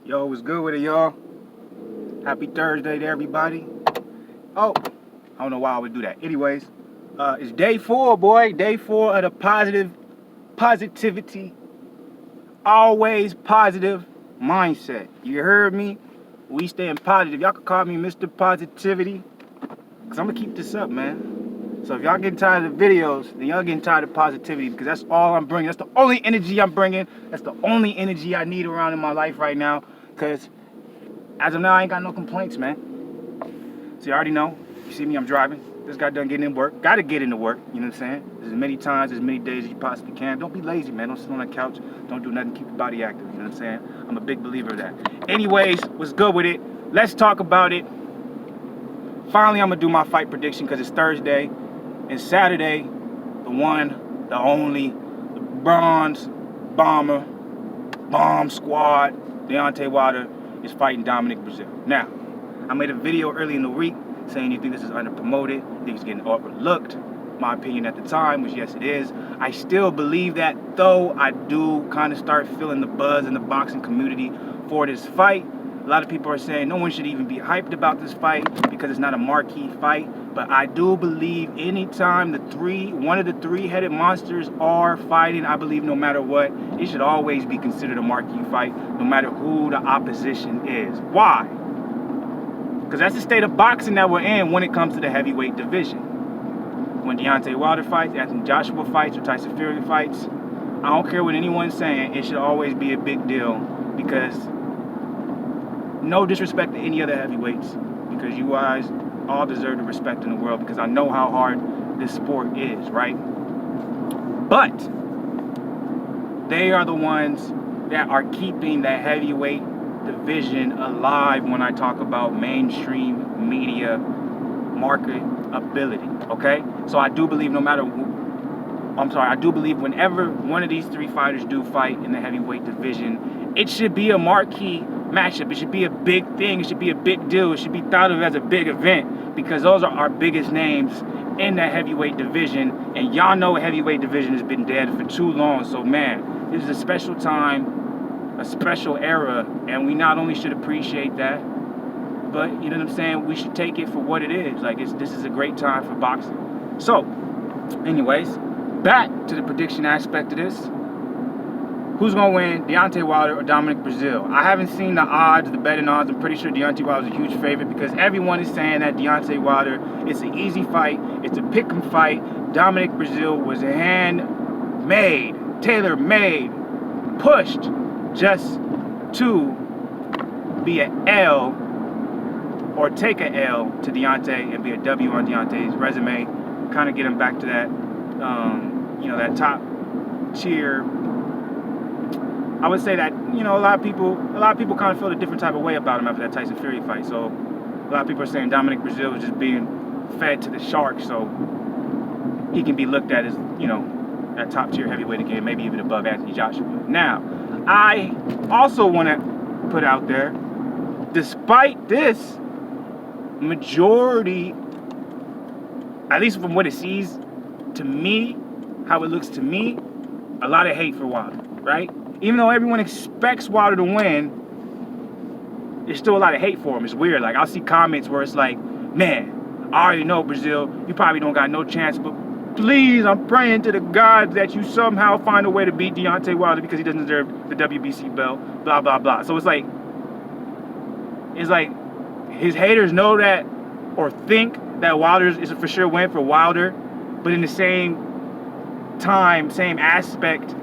Yo, what's good with it, y'all? Happy Thursday to everybody. Oh, I don't know why I would do that. Anyways, it's day 4, boy. Day 4 of the positivity, always positive mindset. You heard me? We staying positive. Y'all can call me Mr. Positivity, because I'm going to keep this up, man. So if y'all getting tired of the videos, then y'all getting tired of positivity, because that's all I'm bringing. That's the only energy I'm bringing. That's the only energy I need around in my life right now, because as of now, I ain't got no complaints, man. So you already know. You see me, I'm driving. Just got done getting in work. Gotta get into work, you know what I'm saying? As many times, as many days as you possibly can. Don't be lazy, man. Don't sit on the couch. Don't do nothing. Keep your body active, you know what I'm saying? I'm a big believer of that. Anyways, what's good with it? Let's talk about it. Finally, I'm gonna do my fight prediction because it's Thursday. And Saturday, the one, the only, the bronze bomber, bomb squad, Deontay Wilder is fighting Dominic Breazeale. Now, I made a video early in the week saying you think this is underpromoted, you think it's getting overlooked. My opinion at the time was yes, it is. I still believe that, though I do kind of start feeling the buzz in the boxing community for this fight. A lot of people are saying no one should even be hyped about this fight because it's not a marquee fight. But I do believe anytime one of the three-headed monsters are fighting, I believe no matter what, it should always be considered a marquee fight, no matter who the opposition is. Why? Because that's the state of boxing that we're in when it comes to the heavyweight division. When Deontay Wilder fights, Anthony Joshua fights, or Tyson Fury fights, I don't care what anyone's saying, it should always be a big deal because no disrespect to any other heavyweights, because you guys all deserve the respect in the world because I know how hard this sport is, right? But they are the ones that are keeping that heavyweight division alive when I talk about mainstream media marketability, okay? So I do believe I do believe whenever one of these three fighters do fight in the heavyweight division, it should be a marquee matchup. It should be a big thing. It should be a big deal. It should be thought of as a big event because those are our biggest names in the heavyweight division. And y'all know heavyweight division has been dead for too long. So man, this is a special time, a special era, and we not only should appreciate that, but you know what I'm saying, we should take it for what it is. Like this is a great time for boxing. So, anyways, back to the prediction aspect of this. Who's going to win, Deontay Wilder or Dominic Breazeale? I haven't seen the odds, the betting odds. I'm pretty sure Deontay Wilder is a huge favorite because everyone is saying that Deontay Wilder, it's an easy fight. It's a pick-em fight. Dominic Breazeale was handmade, tailor-made, pushed just to be an L or take an L to Deontay and be a W on Deontay's resume. Kind of get him back to that, that top tier. I would say that, a lot of people kind of feel a different type of way about him after that Tyson Fury fight. So a lot of people are saying Dominic Breazeale was just being fed to the sharks, so he can be looked at as, that top tier heavyweight again, maybe even above Anthony Joshua. Now, I also want to put out there, despite this, majority, at least from what it sees to me, how it looks to me, a lot of hate for Wilder, right? Even though everyone expects Wilder to win, there's still a lot of hate for him. It's weird. Like, I'll see comments where it's like, man, I already know, Breazeale, you probably don't got no chance, but please, I'm praying to the gods that you somehow find a way to beat Deontay Wilder because he doesn't deserve the WBC belt, blah, blah, blah. So it's like his haters know that or think that Wilder is a for sure win for Wilder, but in the same time, same aspect,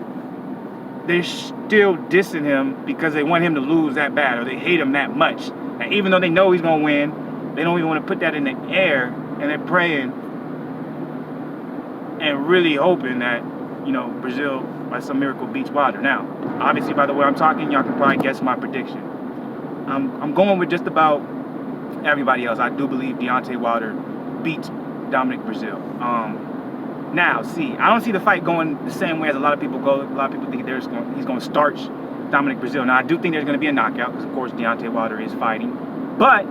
they're still dissing him because they want him to lose that bad or they hate him that much. And even though they know he's going to win, they don't even want to put that in the air, and they're praying and really hoping that, Breazeale by some miracle beats Wilder. Now, obviously by the way I'm talking, y'all can probably guess my prediction. I'm going with just about everybody else. I do believe Deontay Wilder beats Dominic Breazeale. Now, see, I don't see the fight going the same way as a lot of people go. A lot of people think he's going to starch Dominic Breazeale. Now, I do think there's going to be a knockout because, of course, Deontay Wilder is fighting. But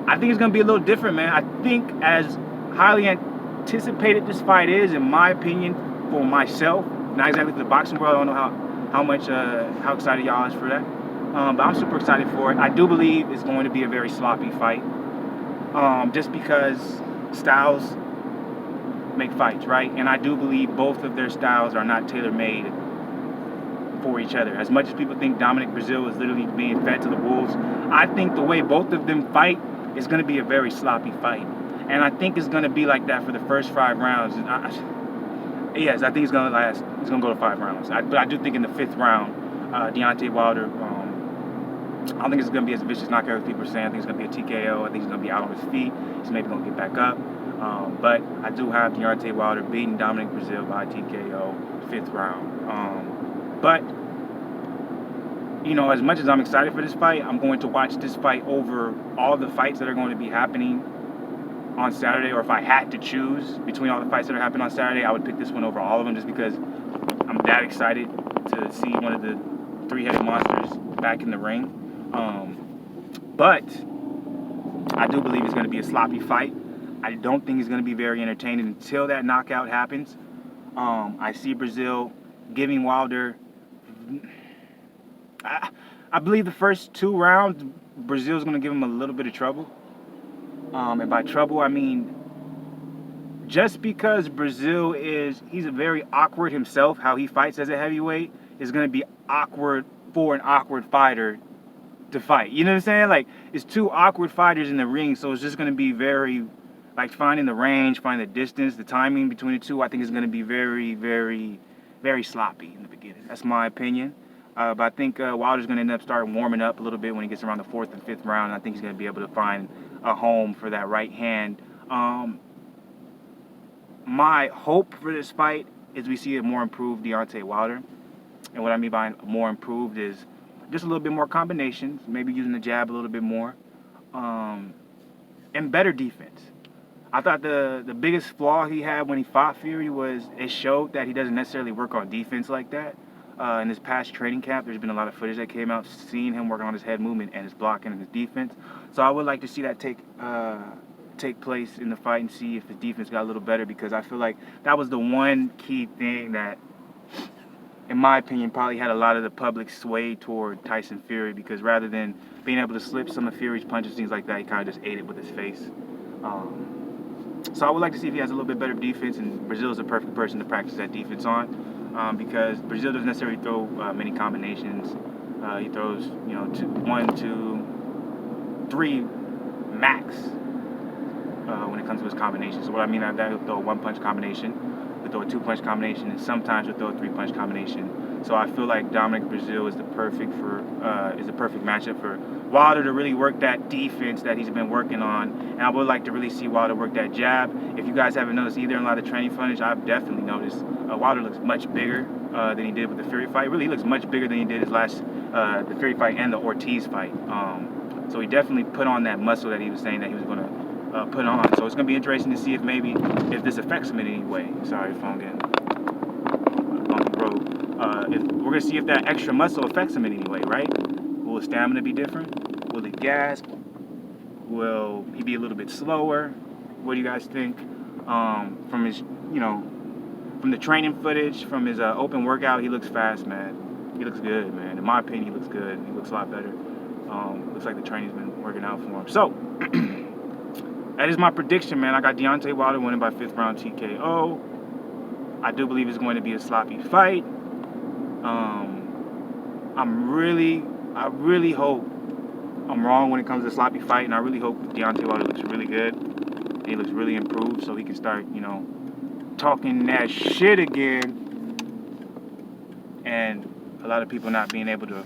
I think it's going to be a little different, man. I think as highly anticipated this fight is, in my opinion, for myself, not exactly for the boxing world. I don't know how excited y'all is for that. But I'm super excited for it. I do believe it's going to be a very sloppy fight. Just because styles make fights, right? And I do believe both of their styles are not tailor-made for each other. As much as people think Dominic Breazeale is literally being fed to the wolves, I think the way both of them fight is going to be a very sloppy fight. And I think it's going to be like that for the first 5 rounds. Yes, I think it's going to last. It's going to go to 5 rounds. But I do think in the 5th round, Deontay Wilder, I don't think it's going to be as vicious knockout as people are saying. I think it's going to be a TKO. I think he's going to be out on his feet. He's maybe going to get back up. But I do have Deontay Wilder beating Dominic Breazeale by TKO, 5th round. But, you know, as much as I'm excited for this fight, I'm going to watch this fight over all the fights that are going to be happening on Saturday. Or if I had to choose between all the fights that are happening on Saturday, I would pick this one over all of them just because I'm that excited to see one of the 3-headed monsters back in the ring. But I do believe it's going to be a sloppy fight. I don't think it's going to be very entertaining until that knockout happens. I see Breazeale giving Wilder... I believe the first 2 rounds, Breazeale's going to give him a little bit of trouble. And by trouble, I mean just because Breazeale he's a very awkward himself, how he fights as a heavyweight is going to be awkward for an awkward fighter to fight. You know what I'm saying? Like, it's 2 awkward fighters in the ring, so it's just going to be very, like, finding the range, finding the distance, the timing between the 2, I think is going to be very, very, very sloppy in the beginning. That's my opinion. But I think Wilder's going to end up starting warming up a little bit when he gets around the 4th and 5th round. And I think he's going to be able to find a home for that right hand. My hope for this fight is we see a more improved Deontay Wilder. And what I mean by more improved is just a little bit more combinations, maybe using the jab a little bit more, and better defense. I thought the biggest flaw he had when he fought Fury was it showed that he doesn't necessarily work on defense like that. In his past training camp, there's been a lot of footage that came out seeing him working on his head movement and his blocking and his defense. So I would like to see that take place in the fight and see if his defense got a little better, because I feel like that was the one key thing that, in my opinion, probably had a lot of the public sway toward Tyson Fury, because rather than being able to slip some of Fury's punches, things like that, he kind of just ate it with his face. So I would like to see if he has a little bit better defense, and Breazeale is the perfect person to practice that defense on. Because Breazeale doesn't necessarily throw many combinations. He throws, you know, 1, 2, 3 max when it comes to his combinations. So what I mean by that, he'll throw a 1-punch combination, he'll throw a 2-punch combination, and sometimes he'll throw a 3-punch combination. So I feel like Dominic Breazeale is the perfect matchup for Wilder to really work that defense that he's been working on. And I would like to really see Wilder work that jab. If you guys haven't noticed either in a lot of training footage, I've definitely noticed Wilder looks much bigger than he did with the Fury fight. Really, he looks much bigger than he did his last the Fury fight and the Ortiz fight. So he definitely put on that muscle that he was saying that he was going to put on. So it's going to be interesting to see if this affects him in any way. Sorry, phone getting bumpy road. If we're going to see if that extra muscle affects him in any way, right? Will his stamina be different? Will he gas? Will he be a little bit slower? What do you guys think? From his, you know, from the training footage, from his open workout, he looks fast, man. He looks good, man. In my opinion, he looks good. He looks a lot better. Looks like the training's been working out for him. So, that is my prediction, man. I got Deontay Wilder winning by 5th round TKO. I do believe it's going to be a sloppy fight. I really hope I'm wrong when it comes to sloppy fight, and I really hope Deontay Wilder looks really good. And he looks really improved, so he can start, you know, talking that shit again. And a lot of people not being able to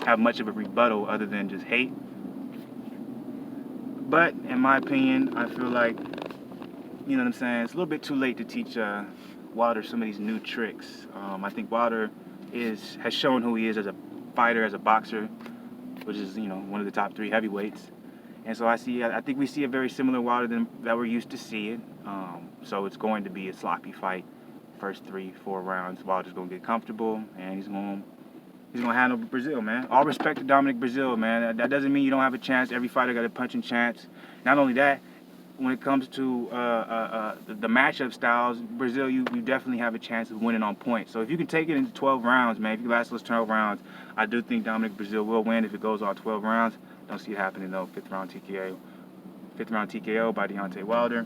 have much of a rebuttal other than just hate. But in my opinion, I feel like, you know what I'm saying, it's a little bit too late to teach Wilder some of these new tricks. I think Wilder has shown who he is as a fighter, as a boxer, which is, you know, one of the top 3 heavyweights. And so I think we see a very similar Wilder that we're used to seeing. So it's going to be a sloppy fight. First 3-4 rounds, Wilder's gonna get comfortable, and he's gonna handle Breazeale, man. All respect to Dominic Breazeale, man. That doesn't mean you don't have a chance. Every fighter got a punching chance. Not only that, when it comes to the matchup styles, Brazil, you definitely have a chance of winning on points. So if you can take it into 12 rounds, man, if you last those 12 rounds, I do think Dominic Brazil will win if it goes all 12 rounds. Don't see it happening though. Fifth round TKO by Deontay Wilder.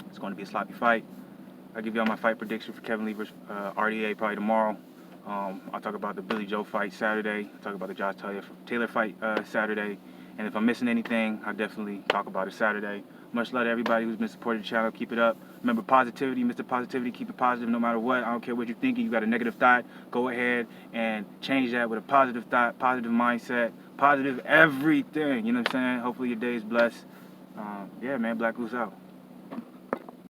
It's going to be a sloppy fight. I'll give y'all my fight prediction for Kevin Lee versus RDA probably tomorrow. I'll talk about the Billy Joe fight Saturday. I'll talk about the Josh Taylor fight Saturday. And if I'm missing anything, I'll definitely talk about it Saturday. Much love to everybody who's been supporting the channel. Keep it up. Remember, positivity, Mr. Positivity. Keep it positive no matter what. I don't care what you're thinking. You got a negative thought, go ahead and change that with a positive thought, positive mindset, positive everything. You know what I'm saying? Hopefully your day is blessed. Yeah, man, Black Goose out.